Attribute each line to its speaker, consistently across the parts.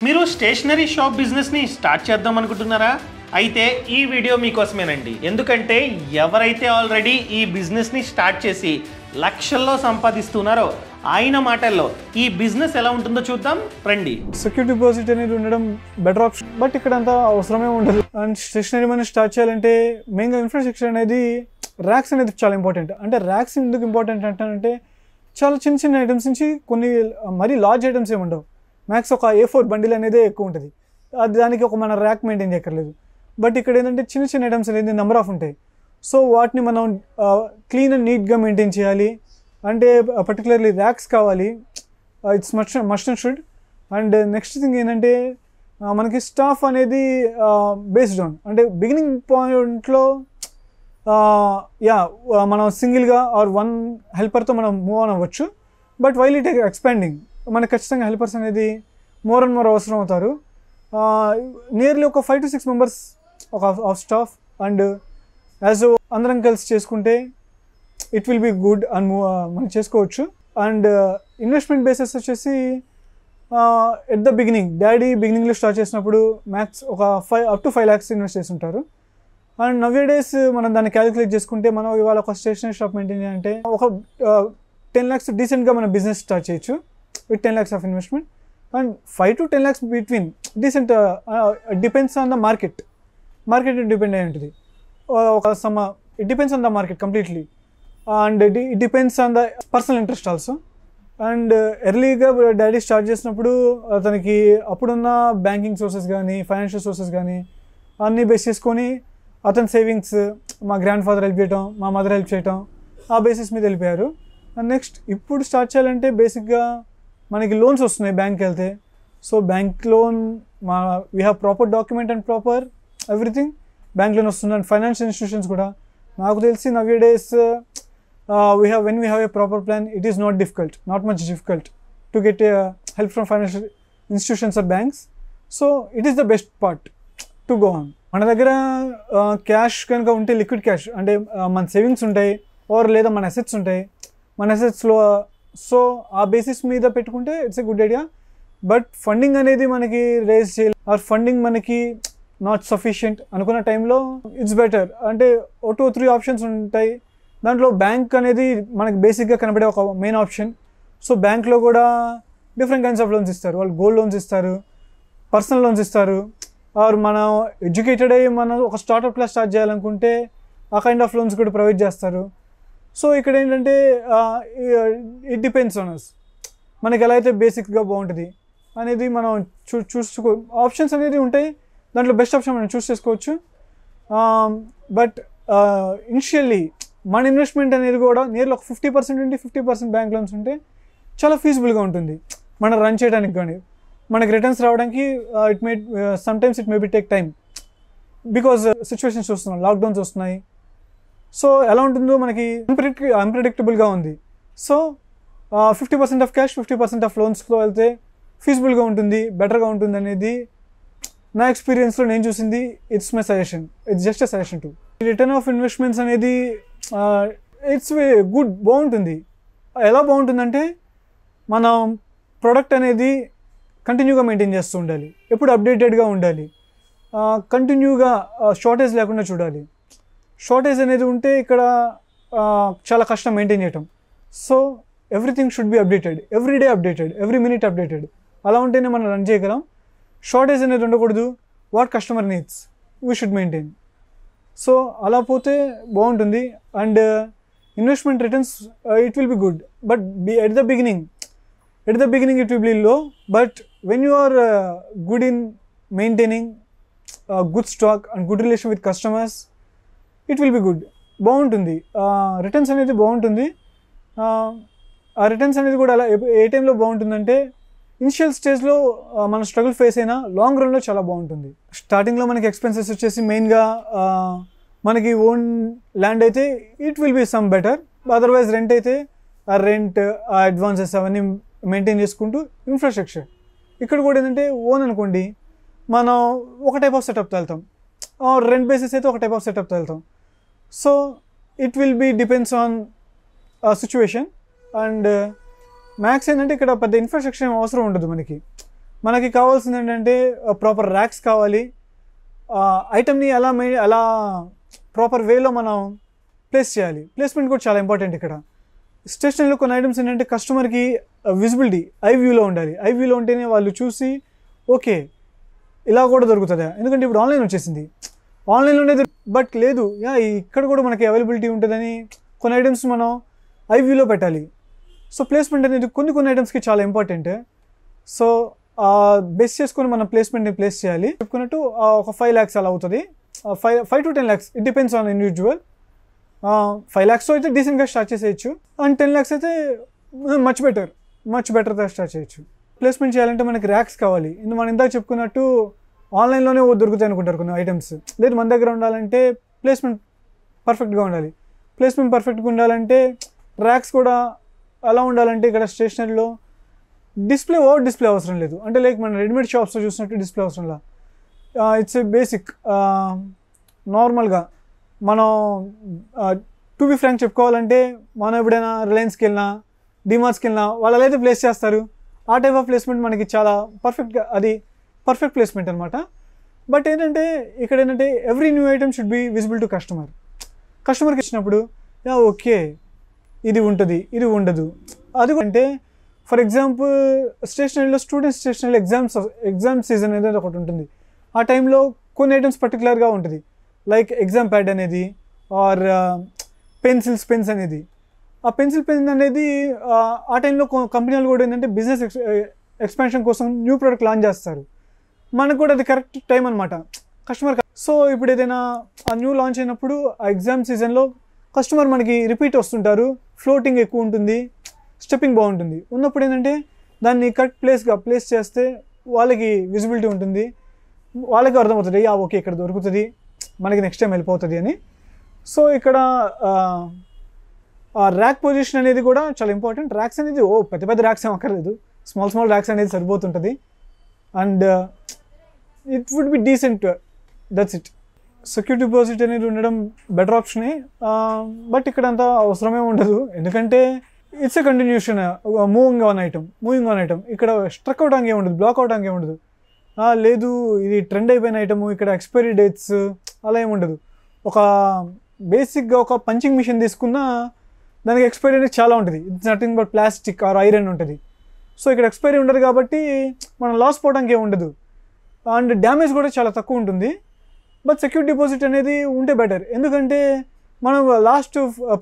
Speaker 1: మీరు stationery shop బిజినెస్ని start చేద్దాం అనుకుంటున్నారా? అయితే ఈ వీడియో మీకోసమేనండి. ఎందుకంటే ఎవరైతే ఆల్రెడీ ఈ బిజినెస్ని స్టార్ట్ చేసి లక్షల్లో సంపాదిస్తున్నారో ఆయన మాటల్లో ఈ బిజినెస్ ఎలా ఉంటుందో చూద్దాం రండి.
Speaker 2: సెక్యూరిటీ డిపాజిట్ అనేది ఉండడం బెటర్ ఆప్షన్, బట్ ఇక్కడ అంతా అవసరమే ఉండదు. అండ్ స్టేషనరీ మనం స్టార్ట్ చేయాలంటే మెయిన్గా ఇన్ఫ్రాస్ట్రక్చర్ అనేది ర్యాక్స్ అనేది చాలా ఇంపార్టెంట్. అంటే ర్యాక్స్ ఎందుకు ఇంపార్టెంట్ అంటే చాలా చిన్న చిన్న ఐటమ్స్ నుంచి కొన్ని మరీ లార్జ్ ఐటమ్స్ ఏమి ఉండవు. మ్యాక్స్ ఒక A4 బండిల్ అనేది ఎక్కువ ఉంటుంది. దానికి ఒక మన ర్యాక్ మెయింటైన్ చేయక్కర్లేదు. బట్ ఇక్కడ ఏంటంటే చిన్న చిన్న ఐటమ్స్ అనేది నెంబర్ ఆఫ్ ఉంటాయి. సో వాటిని మనం క్లీన్ అండ్ నీట్గా మెయింటైన్ చేయాలి. అంటే పర్టికులర్లీ ర్యాక్స్ కావాలి. It's must and should. And next thing ఏంటంటే మనకి స్టాఫ్ అనేది బేస్డ్ ఆన్ అంటే బిగినింగ్ పాయింట్లో మనం సింగిల్గా ఆర్ వన్ హెల్పర్తో మనం మూవ్ ఆన్ అవ్వచ్చు. బట్ వైల్ ఇట్ ఎక్స్పాండింగ్ మనకు ఖచ్చితంగా హెల్పర్స్ అనేది మోర్ అండ్ మోర్ అవసరం అవుతారు. నియర్లీ ఒక 5 to 6 మెంబర్స్ ఒక ఆఫ్ స్టాఫ్ అండ్ యాజ్ అందరం కలిసి చేసుకుంటే it will be good and మనం చేసుకోవచ్చు. అండ్ ఇన్వెస్ట్మెంట్ బేసెస్ వచ్చేసి ఎట్ ద డాడీ బిగినింగ్లో స్టార్ట్ చేసినప్పుడు మ్యాక్స్ ఒక up to 5 lakhs ఇన్వెస్ట్ చేసి ఉంటారు. అండ్ నవ్వే డేస్ మనం దాన్ని క్యాలిక్యులేట్ చేసుకుంటే మనం ఇవాళ ఒక స్టేషనరీ షాప్ మెయింటైన్ చేయాలంటే ఒక 10 lakhs డీసెంట్గా మనం బిజినెస్ స్టార్ట్ చేయొచ్చు with 10 lakhs of investment. And 5 to 10 lakhs between decent depends on the market depend ayi untadi it depends on the market completely, and it depends on the personal interest also. And ఎర్లీగా daddy start చేసినప్పుడు అతనికి అప్పుడున్న banking sources కానీ financial sources కానీ అన్నీ base చేసుకొని అతని savings మా గ్రాండ్ ఫాదర్ హెల్ప్ చేయటం, మా మదర్ హెల్ప్ చేయటం, ఆ బేసిస్ మీద వెళ్ళిపోయారు. అండ్ నెక్స్ట్ ఇప్పుడు స్టార్ట్ చేయాలంటే బేసిక్గా మనకి లోన్స్ వస్తున్నాయి బ్యాంక్కి వెళ్తే. So bank loan we have proper document and proper everything bank loan వస్తుంది. అండ్ ఫైనాన్షియల్ ఇన్స్టిట్యూషన్స్ కూడా నాకు తెలిసి నవ్వే days when we have a proper plan, it is not much difficult to get help from financial institutions or banks. So it is the best part to go on. మన దగ్గర cash కనుక ఉంటే liquid cash అంటే మన savings ఉంటాయి are లేదా మన assets ఉంటాయి. మన అసెట్స్లో సో ఆ బేసిస్ మీద పెట్టుకుంటే it's a good idea. But funding అనేది మనకి రేజ్ చేయాలి ఆర్ ఫండింగ్ మనకి నాట్ సఫిషియంట్ అనుకున్న టైంలో ఇట్స్ బెటర్. అంటే 2 or 3 ఆప్షన్స్ ఉంటాయి. దాంట్లో బ్యాంక్ అనేది మనకి బేసిక్గా కనబడే ఒక మెయిన్ ఆప్షన్. సో బ్యాంక్లో కూడా డిఫరెంట్ కైండ్స్ ఆఫ్ లోన్స్ ఇస్తారు. వాళ్ళు గోల్డ్ లోన్స్ ఇస్తారు, పర్సనల్ లోన్స్ ఇస్తారు, ఆర్ మనం ఎడ్యుకేటెడ్ అయ్యి మనం ఒక స్టార్ట్అప్లో స్టార్ట్ చేయాలనుకుంటే ఆ కైండ్ ఆఫ్ లోన్స్ కూడా ప్రొవైడ్ చేస్తారు. సో ఇక్కడ ఏంటంటే ఇట్ డిపెండ్స్ ఆన్ అస్ మనకి ఎలా అయితే బేసిక్గా బాగుంటుంది అనేది మనం చూసుకో ఆప్షన్స్ అనేది ఉంటాయి. దాంట్లో బెస్ట్ ఆప్షన్ మనం చూస్ చేసుకోవచ్చు. బట్ ఇనిషియల్లీ మన ఇన్వెస్ట్మెంట్ అనేది కూడా నియర్లీ ఒక 50% ఉండి 50% బ్యాంక్ లోన్స్ ఉంటే చాలా ఫీజిబుల్గా ఉంటుంది మనం రన్ చేయడానికి. కానీ మనకి రిటర్న్స్ రావడానికి sometimes it may be take time because situations వస్తున్నాయి, లాక్డౌన్స్ వస్తున్నాయి. సో ఎలా ఉంటుందో మనకి అన్ప్రెడిక్టబుల్గా ఉంది. సో 50% ఆఫ్ క్యాష్ 50% ఆఫ్ లోన్స్లో వెళ్తే ఫీజిబుల్గా ఉంటుంది, బెటర్గా ఉంటుంది అనేది నా ఎక్స్పీరియన్స్లో నేను చూసింది. It's my suggestion, it's just a suggestion to. Return of investments అనేది ఇట్స్ గుడ్, బాగుంటుంది. ఎలా బాగుంటుందంటే మనం ప్రోడక్ట్ అనేది కంటిన్యూగా మెయింటైన్ చేస్తూ ఉండాలి, ఎప్పుడు అప్డేటెడ్గా ఉండాలి, కంటిన్యూగా షార్టేజ్ లేకుండా చూడాలి. షార్టేజ్ అనేది ఉంటే ఇక్కడ చాలా కష్టం మెయింటైన్ చేయటం. So everything should be updated, every day updated, every minute updated. అలా ఉంటేనే మనం రన్ చేయగలం. షార్టేజ్ అనేది ఉండకూడదు. What customer needs we should maintain. So అలా పోతే బాగుంటుంది. And investment returns it will be good. But at the beginning it will be low. But when you are good in maintaining good stock and good relation with customers it will be good, బాగుంటుంది. Returns అనేది బాగుంటుంది. ఆ returns అనేది కూడా అలా ఏ టైంలో బాగుంటుందంటే initial స్టేజ్లో మనం స్ట్రగుల్ ఫేస్ అయినా లాంగ్ రన్లో చాలా బాగుంటుంది. స్టార్టింగ్లో మనకి ఎక్స్పెన్సెస్ వచ్చేసి మెయిన్గా మనకి ఓన్ ల్యాండ్ అయితే it will be some better. Otherwise rent అయితే ఆ రెంట్, ఆ అడ్వాన్సెస్ అవన్నీ మెయింటైన్ చేసుకుంటూ ఇన్ఫ్రాస్ట్రక్చర్ ఇక్కడ కూడా ఏంటంటే ఓన్ అనుకోండి మనం ఒక టైప్ ఆఫ్ సెటప్తో వెళ్తాం, రెంట్ బేసిస్ అయితే ఒక టైప్ ఆఫ్ సెటప్తో వెళ్తాం. So it will B depends on situation. And max ఏంటంటే ఇక్కడ పెద్ద ఇన్ఫ్రాస్ట్రక్చర్ అవసరం ఉండదు మనకి. మనకి కావాల్సింది ఏంటంటే ప్రాపర్ ర్యాక్స్ కావాలి. ఐటమ్ని ఎలా ప్రాపర్ వేలో మనం ప్లేస్ చేయాలి. ప్లేస్మెంట్ కూడా చాలా ఇంపార్టెంట్ ఇక్కడ. స్టేషనరీలో కొన్ని ఐటమ్స్ ఏంటంటే కస్టమర్కి విజిబిలిటీ ఐ వ్యూలో ఉండాలి. ఐ వ్యూలో ఉంటేనే వాళ్ళు చూసి ఓకే ఇలా కూడా దొరుకుతుందా, ఎందుకంటే ఇప్పుడు ఆన్లైన్ వచ్చేసింది, ఆన్లైన్లో ఉండేది బట్ లేదు ఇక్కడ కూడా మనకి అవైలబిలిటీ ఉంటుందని కొన్ని ఐటమ్స్ మనం ఐ వ్యూలో పెట్టాలి. సో ప్లేస్మెంట్ అనేది కొన్ని ఐటమ్స్కి చాలా ఇంపార్టెంట్. సో బేస్ చేసుకొని మనం ప్లేస్మెంట్ని ప్లేస్ చేయాలి. చెప్పుకున్నట్టు ఒక 5 lakhs అలా అవుతుంది. 5 to 10 lakhs it depends on individual. 5 lakhs అయితే డీసెంట్గా స్టార్ట్ చేసేయచ్చు, అండ్ 10 lakhs అయితే మచ్ బెటర్గా స్టార్ట్ చేయొచ్చు. ప్లేస్మెంట్ చేయాలంటే మనకి ర్యాక్స్ కావాలి. మనం ఇందాక చెప్పుకున్నట్టు ఆన్లైన్లోనే దొరుకుతాయి అనుకుంటారు కొన్ని ఐటమ్స్, లేదు మన దగ్గర ఉండాలంటే ప్లేస్మెంట్ పర్ఫెక్ట్గా ఉండాలి. ప్లేస్మెంట్ పర్ఫెక్ట్గా ఉండాలంటే ర్యాక్స్ కూడా అలా ఉండాలంటే ఇక్కడ స్టేషనరీలో డిస్ప్లే అవసరం లేదు. అంటే లైక్ మన రెడీమేడ్ షాప్స్లో చూసినట్టు డిస్ప్లే అవసరంలా. ఇట్స్ బేసిక్ నార్మల్గా మనం టు బి ఫ్రాంక్ చెప్పుకోవాలంటే మనం ఎప్పుడైనా రిలయన్స్కి వెళ్ళినా డిమార్ట్స్కి వెళ్ళినా వాళ్ళు అయితే ప్లేస్ చేస్తారు. ఆ టైప్ ఆఫ్ ప్లేస్మెంట్ మనకి చాలా పర్ఫెక్ట్గా, అది పర్ఫెక్ట్ ప్లేస్మెంట్ అనమాట. బట్ ఏంటంటే ఇక్కడ ఏంటంటే every new item should be visible to కస్టమర్కి ఇచ్చినప్పుడు ఓకే ఇది ఉంటుంది ఇది ఉండదు. అది అంటే ఫర్ ఎగ్జాంపుల్ స్టేషనరీలో స్టేషనరీలో ఎగ్జామ్ సీజన్ అనేది ఒకటి ఉంటుంది. ఆ టైంలో కొన్ని ఐటమ్స్ పర్టికులర్గా ఉంటుంది, లైక్ ఎగ్జామ్ ప్యాడ్ అనేది ఆర్ పెన్స్ అనేది. ఆ పెన్ అనేది ఆ టైంలో కంపెనీలు కూడా ఏంటంటే బిజినెస్ ఎక్స్పాన్షన్ కోసం న్యూ ప్రోడక్ట్ లాంచ్ చేస్తారు. మనకు కూడా అది కరెక్ట్ టైం అనమాట కస్టమర్. సో ఇప్పుడు ఏదైనా ఆ న్యూ లాంచ్ అయినప్పుడు ఆ ఎగ్జామ్ సీజన్లో కస్టమర్ మనకి రిపీట్ వస్తుంటారు, ఫ్లోటింగ్ ఎక్కువ ఉంటుంది, స్టెప్పింగ్ బాగుంటుంది. ఉన్నప్పుడు ఏంటంటే దాన్ని ప్లేస్ చేస్తే వాళ్ళకి విజిబిలిటీ ఉంటుంది, వాళ్ళకి అర్థమవుతుంది ఓకే ఇక్కడ దొరుకుతుంది, మనకి నెక్స్ట్ టైం వెళ్ళిపోతుంది అని. సో ఇక్కడ ర్యాక్ పొజిషన్ అనేది కూడా చాలా ఇంపార్టెంట్. ర్యాక్స్ అనేది పెద్ద ర్యాక్స్ ఏం అక్కర్లేదు, స్మాల్ ర్యాక్స్ అనేది సరిపోతుంటుంది. And it would be decent, that's it. Security deposit అనేది ఉండడం బెటర్ ఆప్షనే, బట్ ఇక్కడ అంత అవసరమే ఉండదు. ఎందుకంటే it's a continuation moving on item. ఇక్కడ స్ట్రక్ అవడానికి ఏముండదు, బ్లాక్ అవడానికి ఏముండదు. లేదు ఇది ట్రెండ్ అయిపోయిన ఐటమ్, ఇక్కడ ఎక్స్పైరీ డేట్స్ అలా ఏముండదు. ఒక బేసిక్గా ఒక పంచింగ్ మిషన్ తీసుకున్నా దానికి ఎక్స్పైరీ అనేది చాలా ఉంటుంది. It's nothing but plastic are iron ఉంటుంది. సో ఇక్కడ ఎక్స్పైరీ ఉండదు కాబట్టి మనం లాస్ పోవడానికి ఏమి ఉండదు, అండ్ డ్యామేజ్ కూడా చాలా తక్కువ ఉంటుంది. బట్ సెక్యూరిటీ డిపాజిట్ అనేది ఉంటే బెటర్, ఎందుకంటే మనం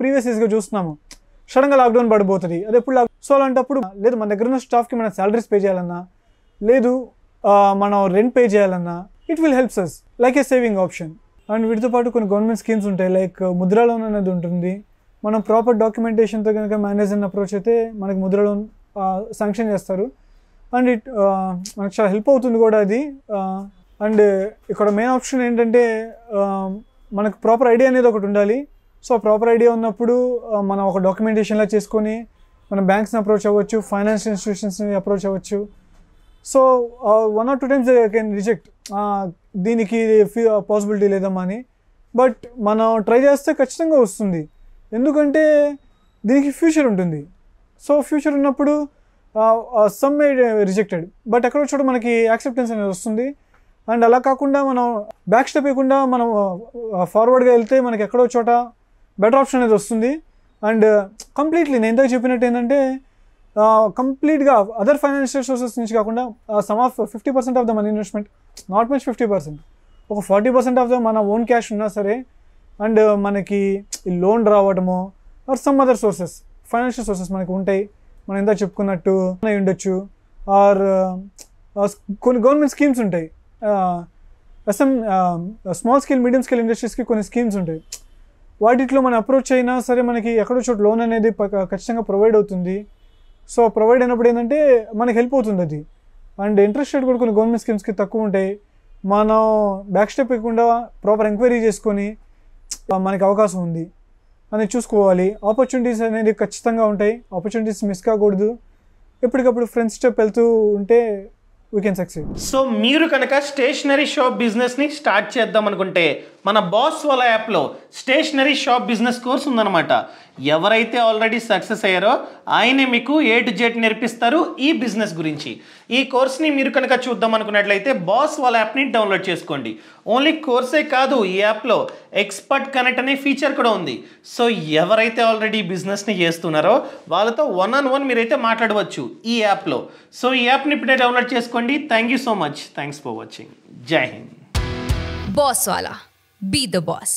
Speaker 2: ప్రీవియస్ ఇయర్స్గా చూస్తున్నాము సడన్గా లాక్డౌన్ పడిపోతుంది. అది ఎప్పుడు సో అలాంటప్పుడు లేదు మన దగ్గర ఉన్న స్టాఫ్కి మన శాలరీస్ పే చేయాలన్నా, లేదు మనం రెంట్ పే చేయాలన్నా it will helps us like a saving option. And వీటితో పాటు కొన్ని గవర్నమెంట్ స్కీమ్స్ ఉంటాయి, లైక్ ముద్రా లోన్ అనేది ఉంటుంది. మనం ప్రాపర్ డాక్యుమెంటేషన్తో కనుక మేనేజర్ని అప్రోచ్ అయితే మనకి ముద్రా లోన్ శాంక్షన్ చేస్తారు. అండ్ మనకు చాలా హెల్ప్ అవుతుంది కూడా అది. అండ్ ఇక్కడ మెయిన్ ఆప్షన్ ఏంటంటే మనకు ప్రాపర్ ఐడియా అనేది ఒకటి ఉండాలి. సో ప్రాపర్ ఐడియా ఉన్నప్పుడు మనం ఒక డాక్యుమెంటేషన్లా చేసుకొని మనం బ్యాంక్స్ని అప్రోచ్ అవ్వచ్చు, ఫైనాన్షియల్ ఇన్స్టిట్యూషన్స్ని అప్రోచ్ అవ్వచ్చు. So 1 or 2 times can reject, దీనికి పాసిబిలిటీ లేదమ్మా అని. బట్ మనం ట్రై చేస్తే ఖచ్చితంగా వస్తుంది, ఎందుకంటే దీనికి ఫ్యూచర్ ఉంటుంది. సో ఫ్యూచర్ ఉన్నప్పుడు సమ్ మే రిజెక్టెడ్, బట్ ఎక్కడో చోట మనకి యాక్సెప్టెన్స్ అనేది వస్తుంది. అండ్ అలా కాకుండా మనం బ్యాక్ స్టెప్ వేయకుండా మనం ఫార్వర్డ్గా వెళ్తే మనకి ఎక్కడో చోట బెటర్ ఆప్షన్ అనేది వస్తుంది. అండ్ కంప్లీట్లీ నేను ఇందాక చెప్పినట్టు ఏంటంటే కంప్లీట్గా అదర్ ఫైనాన్షియల్ సోర్సెస్ నుంచి కాకుండా some of 50% of the money investment, not much 50%, ఒక 40% ఆఫ్ ద మన ఓన్ క్యాష్ ఉన్నా సరే, అండ్ మనకి లోన్ రావడమో or some other sources, financial sources మనకి ఉంటాయి. మనం ఇందాక చెప్పుకున్నట్టు ఉండొచ్చు, ఆర్ కొన్ని గవర్నమెంట్ స్కీమ్స్ ఉంటాయి. స్మాల్ స్కేల్ మీడియం స్కేల్ ఇండస్ట్రీస్కి కొన్ని స్కీమ్స్ ఉంటాయి. వాటిలో మనం అప్రోచ్ అయినా సరే మనకి ఎక్కడో చోట లోన్ అనేది ఖచ్చితంగా ప్రొవైడ్ అవుతుంది. సో ప్రొవైడ్ అయినప్పుడు ఏంటంటే మనకి హెల్ప్ అవుతుంది అది. అండ్ ఇంట్రెస్ట్ రేట్ కూడా కొన్ని గవర్నమెంట్ స్కీమ్స్కి తక్కువ ఉంటాయి. మనం బ్యాక్ స్టెప్ ఇవ్వకుండా ప్రాపర్ ఎంక్వైరీ చేసుకొని మనకి అవకాశం ఉంది అని చూసుకోవాలి. ఆపర్చునిటీస్ అనేది ఖచ్చితంగా ఉంటాయి, ఆపర్చునిటీస్ మిస్ కాకూడదు. ఎప్పటికప్పుడు ఫ్రెండ్స్ స్టెప్ వెళ్తూ ఉంటే we can succeed.
Speaker 1: సో మీరు కనుక స్టేషనరీ షాప్ బిజినెస్ని స్టార్ట్ చేద్దాం అనుకుంటే మన బాస్ వాళ్ళ యాప్లో స్టేషనరీ షాప్ బిజినెస్ కోర్స్ ఉందన్నమాట. ఎవరైతే ఆల్రెడీ సక్సెస్ అయ్యారో ఆయనే మీకు A to Z నేర్పిస్తారు ఈ బిజినెస్ గురించి. ఈ కోర్స్ని మీరు కనుక చూద్దాం అనుకున్నట్లయితే బాస్ వాళ్ళ యాప్ని డౌన్లోడ్ చేసుకోండి. ఓన్లీ కోర్సే కాదు, ఈ యాప్లో ఎక్స్పర్ట్ కనెక్ట్ అనే ఫీచర్ కూడా ఉంది. సో ఎవరైతే ఆల్రెడీ బిజినెస్ని చేస్తున్నారో వాళ్ళతో 1-on-1 మీరైతే మాట్లాడవచ్చు ఈ యాప్లో. సో ఈ యాప్ని ఇప్పుడే డౌన్లోడ్ చేసుకోండి. Thank you so much. Thanks for watching. జై Hind.
Speaker 3: Boss Wala. Be the boss.